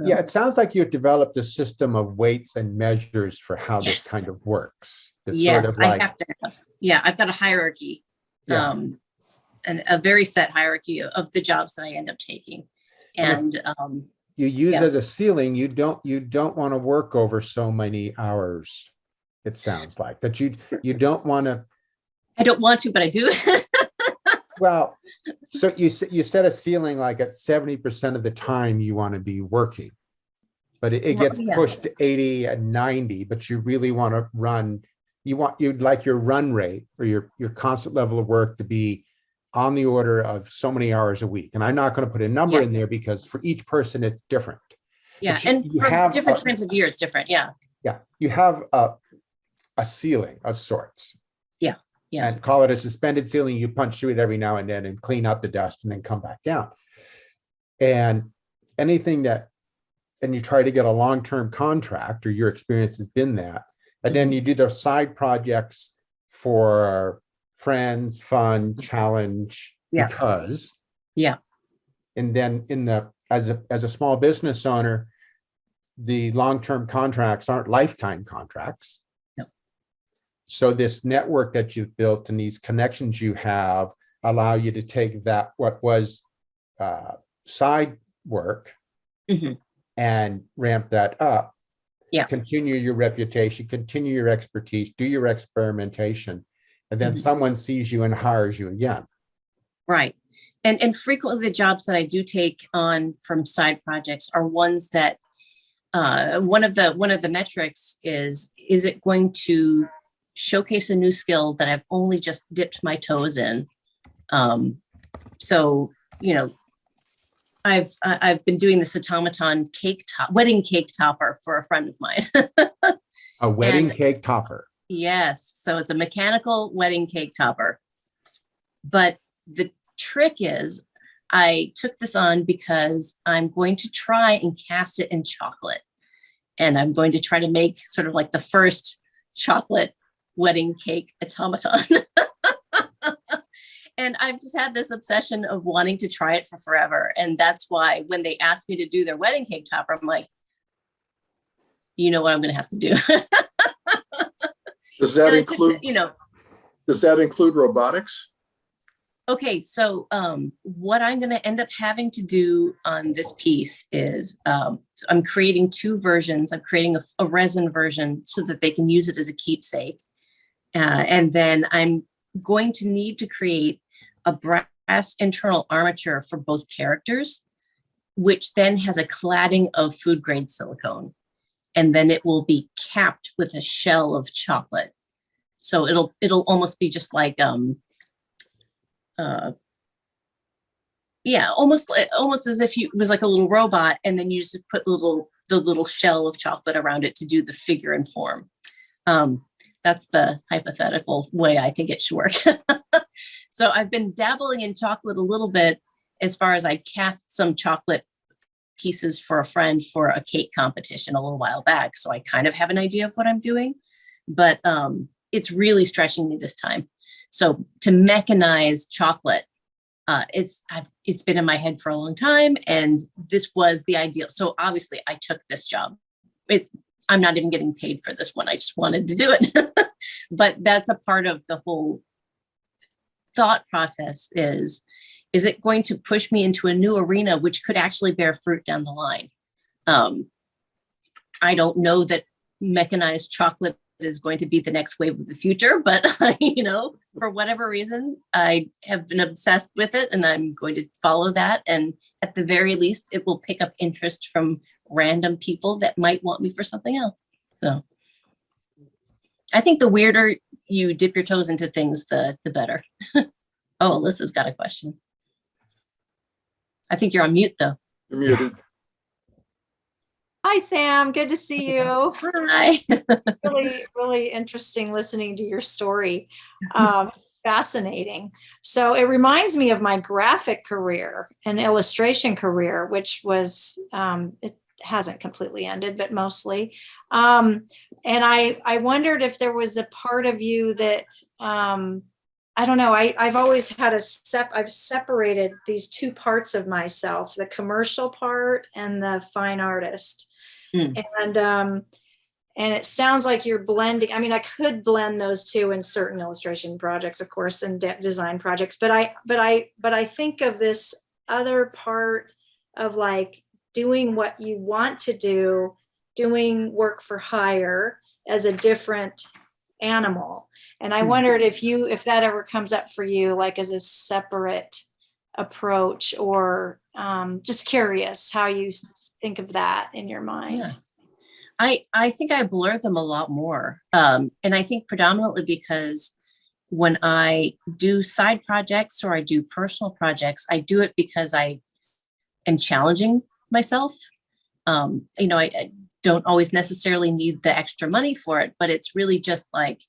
Yeah, it sounds like you've developed a system of weights and measures for how this kind of works. It's Yes, sort of like, I have to have. Yeah, I've got a hierarchy, Yeah. and a very set hierarchy of the jobs that I end up taking. And you use yeah. as a ceiling, you don't want to work over so many hours. It sounds like that you don't want to. I don't want to, but I do. Well, so you set a ceiling like at 70% of the time you want to be working, but it gets pushed to 80 and 90, but you really want to run, you'd like your run rate or your constant level of work to be on the order of so many hours a week. And I'm not going to put a number in there because for each person it's different. Yeah, and for different times of year it's different. Yeah. Yeah, you have a ceiling of sorts. Yeah. And call it a suspended ceiling. You punch through it every now and then and clean up the dust and then come back down. And anything and you try to get a long-term contract, or your experience has been that. And then you do the side projects for friends, fun, challenge, because. Yeah. And then as a small business owner, the long-term contracts aren't lifetime contracts. So this network that you've built and these connections you have allow you to take that, what was side work, and ramp that up. Yeah. Continue your reputation, continue your expertise, do your experimentation, and then someone sees you and hires you again. Right. And frequently the jobs that I do take on from side projects are ones that one of the metrics is it going to showcase a new skill that I've only just dipped my toes in. So, you know, I've been doing this automaton wedding cake topper for a friend of mine. A wedding cake topper. Yes. So it's a mechanical wedding cake topper. But the trick is I took this on because I'm going to try and cast it in chocolate. And I'm going to try to make sort of like the first chocolate wedding cake automaton. And I've just had this obsession of wanting to try it for forever. And that's why when they asked me to do their wedding cake topper, I'm like, you know what I'm going to have to do. Does that include, does that include robotics? Okay, so what I'm going to end up having to do on this piece is so I'm creating two versions. I'm creating a resin version so that they can use it as a keepsake. And then I'm going to need to create a brass internal armature for both characters, which then has a cladding of food grade silicone. And then it will be capped with a shell of chocolate. So it'll almost be just like yeah, almost as if it was like a little robot, and then you just put the little shell of chocolate around it to do the figure and form. That's the hypothetical way I think it should work. So I've been dabbling in chocolate a little bit, as far as I cast some chocolate pieces for a friend for a cake competition a little while back. So I kind of have an idea of what I'm doing, but it's really stretching me this time. So to mechanize chocolate, it's been in my head for a long time, and this was the ideal. So obviously I took this job. I'm not even getting paid for this one. I just wanted to do it. But that's a part of the whole thought process is it going to push me into a new arena, which could actually bear fruit down the line? I don't know that mechanized chocolate is going to be the next wave of the future, but for whatever reason, I have been obsessed with it, and I'm going to follow that. And at the very least, it will pick up interest from random people that might want me for something else. So I think the weirder you dip your toes into things, the better. Oh, Alyssa's got a question. I think you're on mute though. You're muted. Hi, Sam. Good to see you. Hi. Really, really interesting listening to your story. Fascinating. So it reminds me of my graphic career and illustration career, which was, it hasn't completely ended, but mostly. And I wondered if there was a part of you that, I don't know, I've always had I've separated these two parts of myself, the commercial part and the fine artist. And it sounds like you're blending. I mean, I could blend those two in certain illustration projects, of course, and design projects, but I think of this other part of like doing what you want to do, doing work for hire as a different animal. And I wondered if that ever comes up for you, like as a separate approach, or just curious how you think of that in your mind. Yeah. I think I blur them a lot more. And I think predominantly because when I do side projects or I do personal projects, I do it because I am challenging myself. I don't always necessarily need the extra money for it, but it's really just like,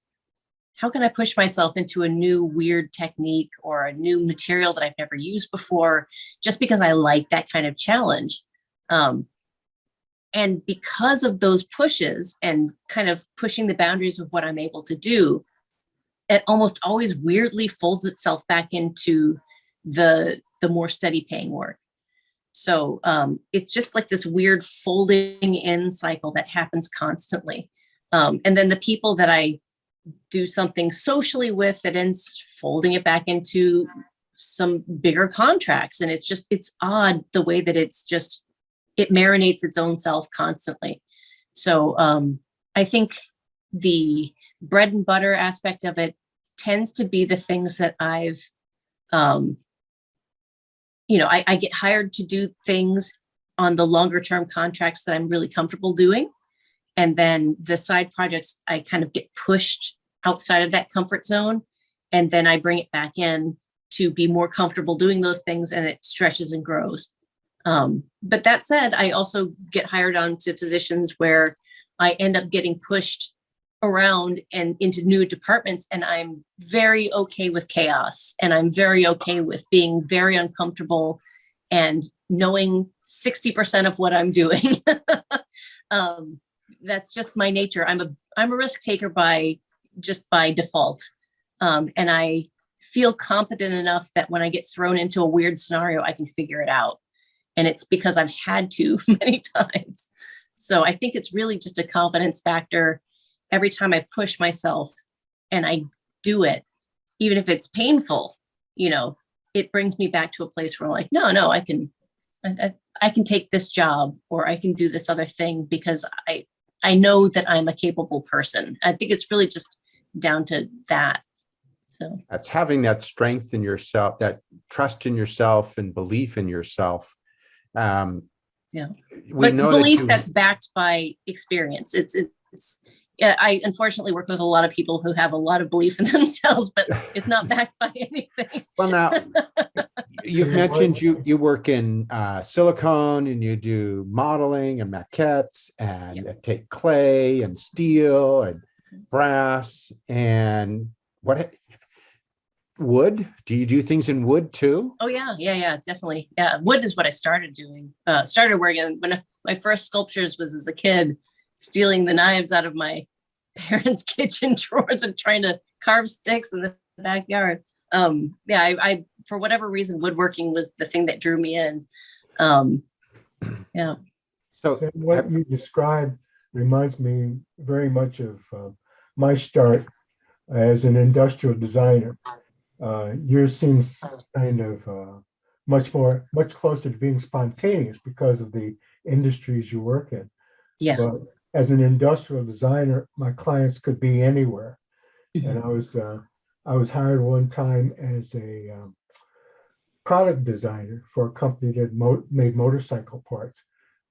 how can I push myself into a new weird technique or a new material that I've never used before, just because I like that kind of challenge. And because of those pushes and kind of pushing the boundaries of what I'm able to do, it almost always weirdly folds itself back into the more steady paying work. So it's just like this weird folding in cycle that happens constantly. And then the people that I do something socially with, that ends folding it back into some bigger contracts. And it's odd the way that it marinates its own self constantly. So I think the bread and butter aspect of it tends to be the things that I get hired to do things on the longer term contracts that I'm really comfortable doing. And then the side projects, I kind of get pushed outside of that comfort zone. And then I bring it back in to be more comfortable doing those things, and it stretches and grows. But that said, I also get hired onto positions where I end up getting pushed around and into new departments, and I'm very okay with chaos, and I'm very okay with being very uncomfortable and knowing 60% of what I'm doing. That's just my nature. I'm a risk taker by default. And I feel competent enough that when I get thrown into a weird scenario, I can figure it out. And it's because I've had to many times. So I think it's really just a confidence factor. Every time I push myself and I do it, even if it's painful, it brings me back to a place where I'm like, no, I can take this job, or I can do this other thing because I know that I'm a capable person. I think it's really just down to that. So that's having that strength in yourself, that trust in yourself and belief in yourself. Yeah, we but know belief that that's backed by experience. It's yeah, I unfortunately work with a lot of people who have a lot of belief in themselves, but it's not backed by anything. well, now you've mentioned you work in silicone, and you do modeling and maquettes, and take clay and steel and brass and wood. Do you do things in wood too? Oh yeah, definitely. Yeah, wood is what I started doing. Started working when my first sculptures was as a kid, stealing the knives out of my parents' kitchen drawers and trying to carve sticks in the backyard. I for whatever reason, woodworking was the thing that drew me in. Yeah. So what you described reminds me very much of my start as an industrial designer. Yours seems kind of much closer to being spontaneous because of the industries you work in. Yeah. But as an industrial designer, my clients could be anywhere. And I was hired one time as a product designer for a company that made motorcycle parts.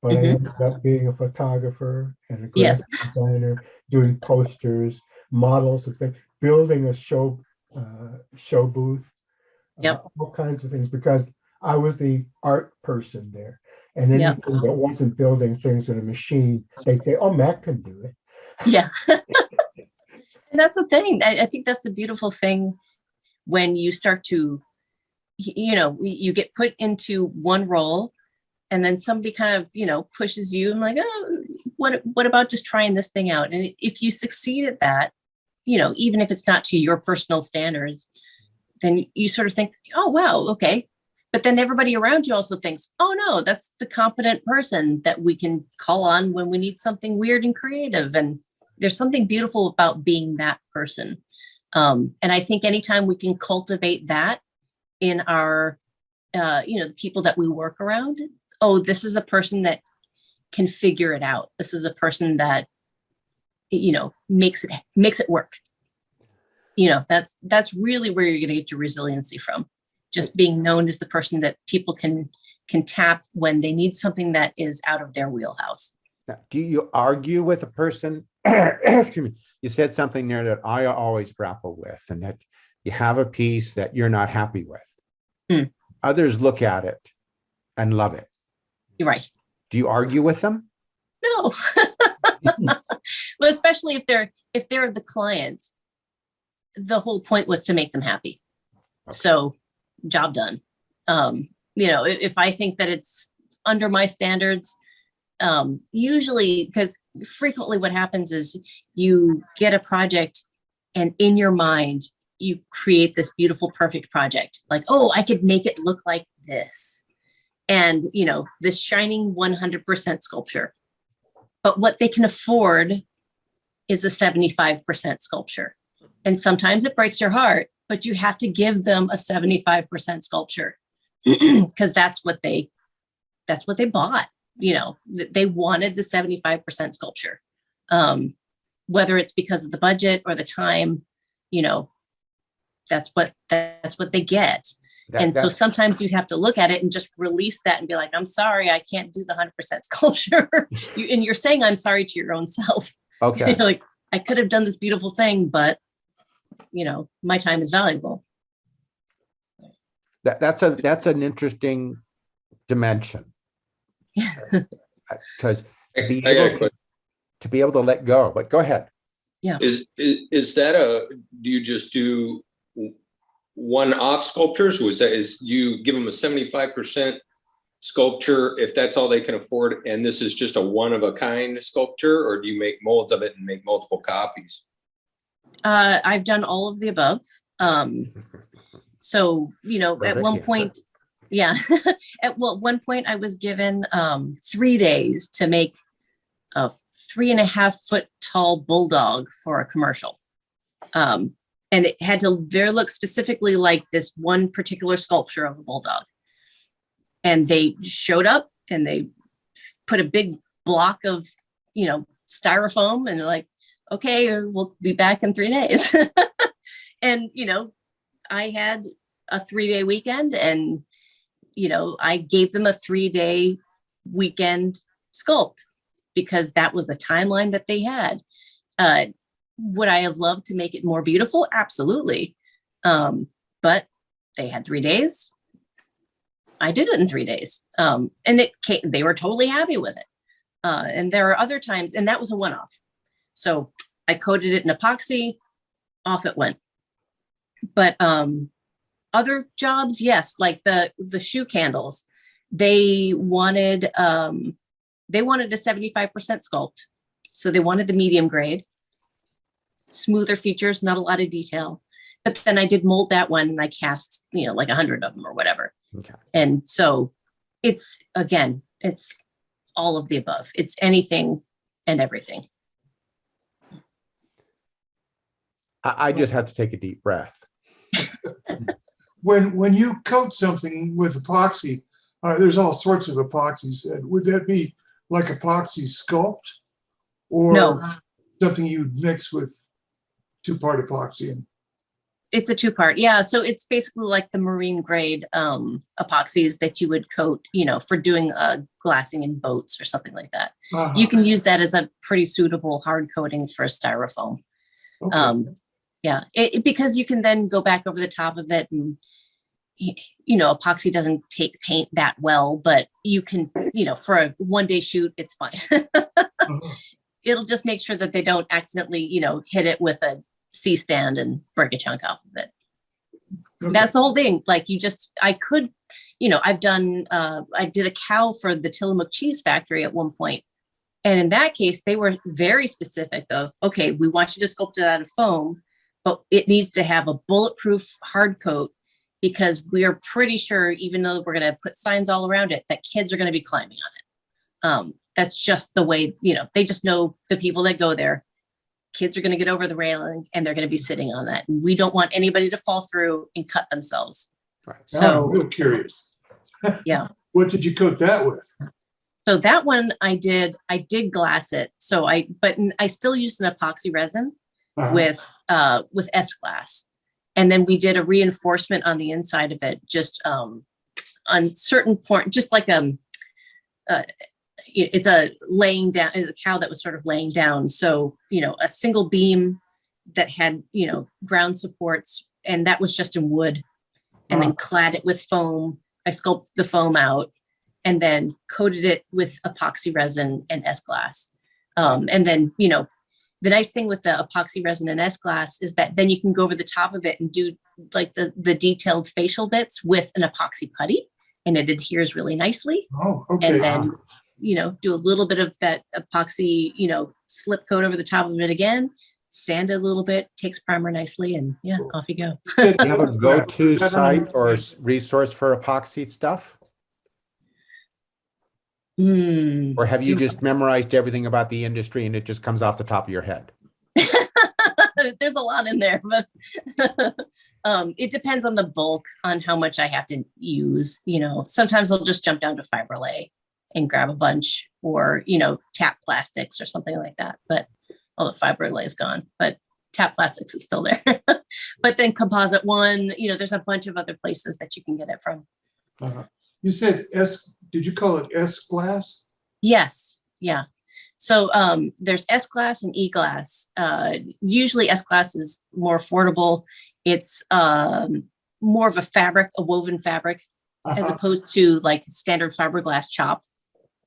But I ended up being a photographer and a graphic designer, doing posters, models of things, building a show booth, all kinds of things, because I was the art person there. And anything that wasn't building things in a machine, they'd say, "Oh, Matt can do it." Yeah. And that's the thing. I think that's the beautiful thing when you start to, you get put into one role, and then somebody kind of, pushes you and like, oh, what about just trying this thing out? And if you succeed at that, even if it's not to your personal standards, then you sort of think, oh, wow, okay. But then everybody around you also thinks, oh no, that's the competent person that we can call on when we need something weird and creative. And there's something beautiful about being that person. And I think anytime we can cultivate that in our, the people that we work around, oh, this is a person that can figure it out. This is a person that, makes it work. That's really where you're going to get your resiliency from. Just being known as the person that people can tap when they need something that is out of their wheelhouse. Now, do you argue with a person? Excuse me. You said something there that I always grapple with, and that you have a piece that you're not happy with. Others look at it and love it. You're right. Do you argue with them? No. Well, especially if they're the client, the whole point was to make them happy. Okay. So job done. If I think that it's under my standards, usually, because frequently what happens is you get a project and in your mind, you create this beautiful, perfect project. Like, oh, I could make it look like this. And, this shining 100% sculpture. But what they can afford is a 75% sculpture. And sometimes it breaks your heart, but you have to give them a 75% sculpture because that's what they bought. They wanted the 75% sculpture. Whether it's because of the budget or the time, that's what they get. So sometimes you have to look at it and just release that and be like, I'm sorry, I can't do the 100% sculpture. And you're saying I'm sorry to your own self. Okay. Like, I could have done this beautiful thing, but my time is valuable. That's an interesting dimension. Because to be able to let go. But go ahead. Yeah. Is that do you just do one-off sculptures? Is you give them a 75% sculpture if that's all they can afford, and this is just a one-of-a-kind sculpture, or do you make molds of it and make multiple copies? I've done all of the above. So, at one point, at one point I was given 3 days to make a 3.5 foot tall bulldog for a commercial. And And it had to look specifically like this one particular sculpture of a bulldog. And they showed up and they put a big block of, styrofoam, and they're like, okay, we'll be back in 3 days. And, I had a 3-day weekend, and, I gave them a 3-day weekend sculpt because that was the timeline that they had. Would I have loved to make it more beautiful? Absolutely. But they had 3 days. I did it in 3 days. And they were totally happy with it. And there are other times, and that was a one-off. So I coated it in epoxy, off it went. But other jobs, yes, like the shoe candles, they wanted a 75% sculpt. So they wanted the medium grade, smoother features, not a lot of detail. But then I did mold that one, and I cast, like 100 of them or whatever. Okay. And so it's all of the above. It's anything and everything. I just have to take a deep breath. When you coat something with epoxy, there's all sorts of epoxies. Would that be like Epoxy Sculpt, or No. something you'd mix with 2-part epoxy? It's a 2-part. Yeah. So it's basically like the marine grade epoxies that you would coat, for doing glassing in boats or something like that. You can use that as a pretty suitable hard coating for styrofoam. Okay. Yeah, because you can then go back over the top of it, and epoxy doesn't take paint that well, but you can, for a 1-day shoot, it's fine. It'll just make sure that they don't accidentally, hit it with a C-stand and break a chunk off of it. Okay. That's the whole thing. Like I've done, I did a cow for the Tillamook cheese factory at one point. And in that case, they were very specific of, okay, we want you to sculpt it out of foam, but it needs to have a bulletproof hard coat, because we are pretty sure, even though we're going to put signs all around it, that kids are going to be climbing on it. That's just the way, they just know the people that go there. Kids are going to get over the railing, and they're going to be sitting on that. And we don't want anybody to fall through and cut themselves. Right. So I'm real curious. Yeah. What did you coat that with? So that one I did glass it. But I still used an epoxy resin with S-Glass. And then we did a reinforcement on the inside of it, just on certain point, just like it's a laying down, it's a cow that was sort of laying down. So, a single beam that had, ground supports, and that was just in wood, and then clad it with foam. I sculpted the foam out and then coated it with epoxy resin and S-Glass. And then, the nice thing with the epoxy resin and S-Glass is that then you can go over the top of it and do like the detailed facial bits with an epoxy putty, and it adheres really nicely. Oh, okay. And then, do a little bit of that epoxy, slip coat over the top of it again, sand it a little bit, takes primer nicely, and off you go. Do you have a go-to site or resource for epoxy stuff? Or have you just memorized everything about the industry and it just comes off the top of your head? There's a lot in there, but it depends on the bulk, on how much I have to use. Sometimes I'll just jump down to Fiberlay and grab a bunch, or, tap plastics or something like that. But all the Fiberlay is gone, but tap plastics is still there. But then Composite One, there's a bunch of other places that you can get it from. You said did you call it S-Glass? Yes. Yeah. So there's S-Glass and E-Glass. Usually S-Glass is more affordable. It's more of a fabric, a woven fabric, as opposed to like standard fiberglass chop.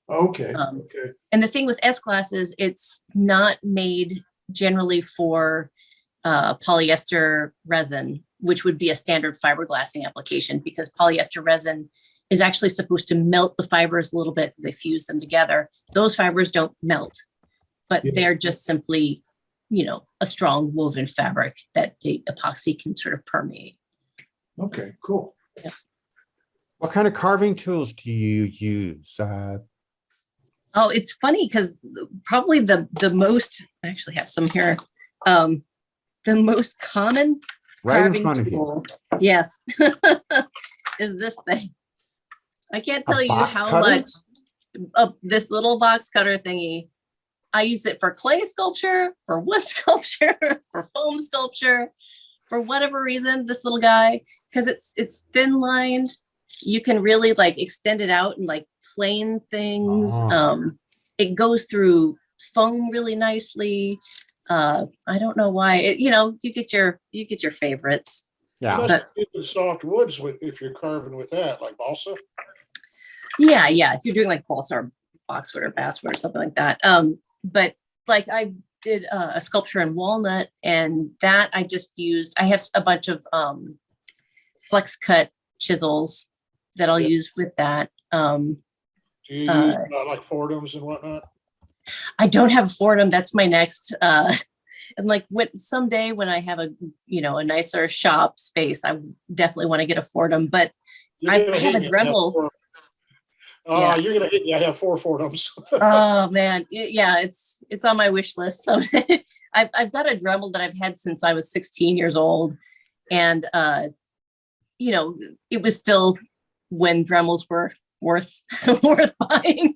Okay. Okay. And the thing with S-Glass is it's not made generally for polyester resin, which would be a standard fiberglassing application, because polyester resin is actually supposed to melt the fibers a little bit so they fuse them together. Those fibers don't melt, but they're just simply, a strong woven fabric that the epoxy can sort of permeate. Okay, cool. Yeah. What kind of carving tools do you use? Oh, it's funny because probably the most, I actually have some here. The most common Right in carving front of you. tool. Yes. Is this thing. I can't A tell you box how cutter? much of this little box cutter thingy. I use it for clay sculpture, for wood sculpture, for foam sculpture, for whatever reason, this little guy, because it's thin lined. You can really like extend it out and like plane things. Oh. It goes through foam really nicely. I don't know why. You get your favorites. You Yeah. must be using soft woods if you're carving with that, like balsa. Yeah. If you're doing like balsa or boxwood or basswood or something like that. But like I did a sculpture in walnut, and that I have a bunch of flex cut chisels that I'll use with that. Do you use like Fordhams and whatnot? I don't have a Fordham. That's my next. And like someday when I have a nicer shop space, I definitely want to get a Fordham. But I have a Dremel. Yeah. You're gonna hit me. I have 4 Fordhams. Oh man, yeah, it's on my wish list. So I've got a Dremel that I've had since I was 16 years old, and it was still when Dremels were worth buying.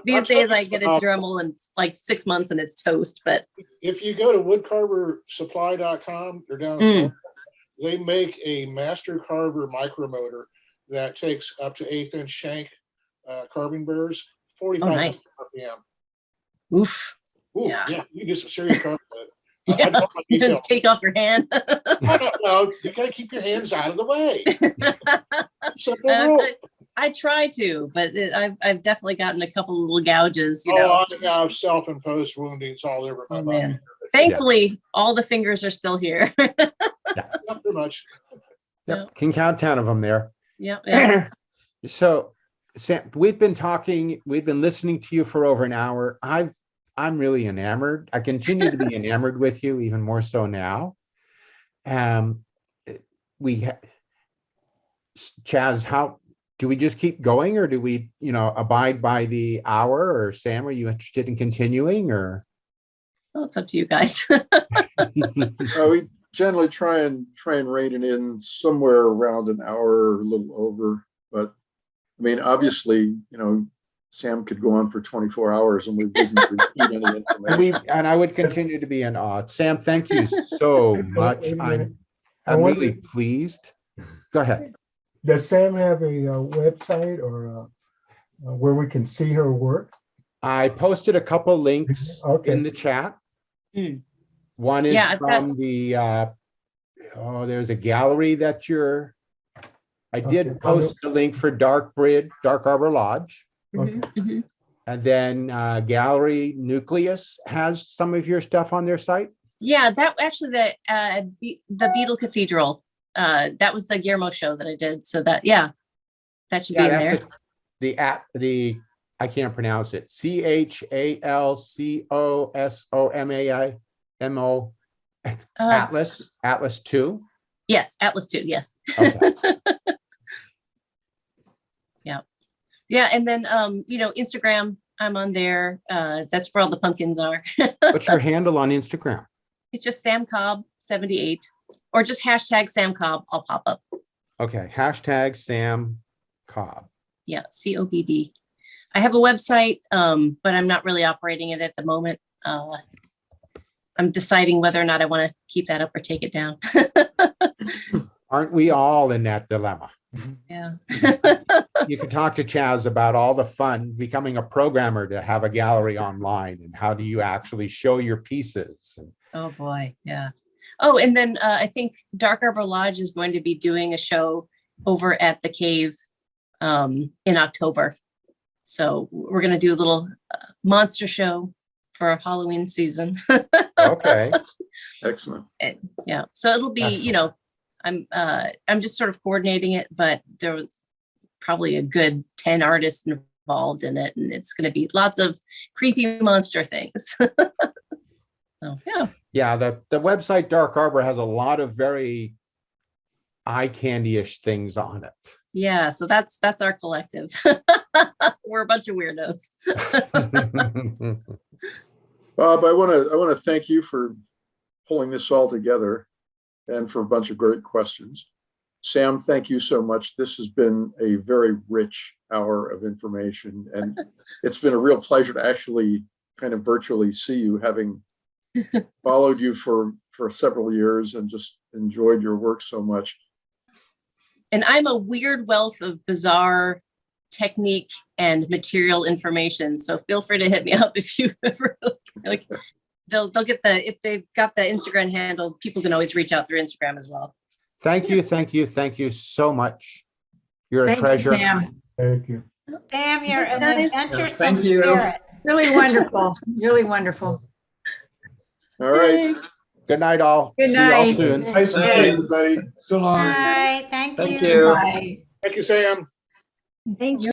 These days I get a Dremel in like 6 months and it's toast. But if you go to woodcarversupply.com, they're down in Florida, they make a master carver micromotor that takes up to 1/8 inch shank carving burrs, 45 nice. RPM. Oof. Ooh, Yeah. you get some serious carving. Yeah. Take off your hand. No, you gotta keep your hands out of the way. Simple rule. I try to, but I've definitely gotten a couple of little gouges. I have self-imposed woundings all over my body. Man. Thankfully, all the fingers are still here. Not too much. Yep. Can count 10 of them there. Yeah. So, Sam, we've been listening to you for over an hour. I'm really enamored. I continue to be enamored with you, even more so now. Chaz, how do we just keep going, or do we, abide by the hour? Or Sam, are you interested in continuing, or? Well, it's up to you guys. We generally try and rein it in somewhere around an hour or a little over. But I mean, obviously, Sam could go on for 24 hours and we wouldn't repeat any information. And I would continue to be in awe. Sam, thank you so much. I'm really pleased. Go ahead. Does Sam have a website or where we can see her work? I posted a couple links in the chat. One is from the there's a gallery that I did post a link for Dark Arbor Lodge. Okay. And then Gallery Nucleus has some of your stuff on their site. Yeah, that actually the Beetle Cathedral. That was the Guillermo show that I did. So that should be in there. The I can't pronounce it. CHALCOSOMAIMO Atlas 2. Yes, Atlas 2. Yes. Okay. Yeah, and then Instagram, I'm on there. That's where all the pumpkins are. What's your handle on Instagram? It's just Sam Cobb 78, or just hashtag Sam Cobb. I'll pop up. Okay, hashtag Sam Cobb. Yeah, COBB. I have a website, but I'm not really operating it at the moment. I'm deciding whether or not I want to keep that up or take it down. Aren't we all in that dilemma? Yeah. You could talk to Chaz about all the fun becoming a programmer to have a gallery online, and how do you actually show your pieces? Oh boy, yeah. Oh, and then I think Dark Arbor Lodge is going to be doing a show over at the cave in October. So we're going to do a little monster show for Halloween season. Okay. Excellent. And, yeah. So it'll be, Excellent. I'm just sort of coordinating it, but there was probably a good 10 artists involved in it, and it's going to be lots of creepy monster things. So, yeah. Yeah, the website Dark Arbor has a lot of very eye candy-ish things on it. Yeah, so that's our collective. We're a bunch of weirdos. Bob, I want to thank you for pulling this all together. and for a bunch of great questions. Sam, thank you so much. This has been a very rich hour of information, and it's been a real pleasure to actually kind of virtually see you, having followed you for several years and just enjoyed your work so much. And I'm a weird wealth of bizarre technique and material information. So feel free to hit me up if you ever like. They'll get if they've got the Instagram handle, people can always reach out through Instagram as well. Thank you so much. You're a Thank you, treasure. Sam. Thank you. Sam, you're an Thanks, guys. adventuresome Thank you. spirit. Really wonderful. Really wonderful. All right. Good night, all. Good See y'all night. soon. Nice to see everybody. So All long. right, thank Thank you. you. Bye. Thank you, Sam. Thank you.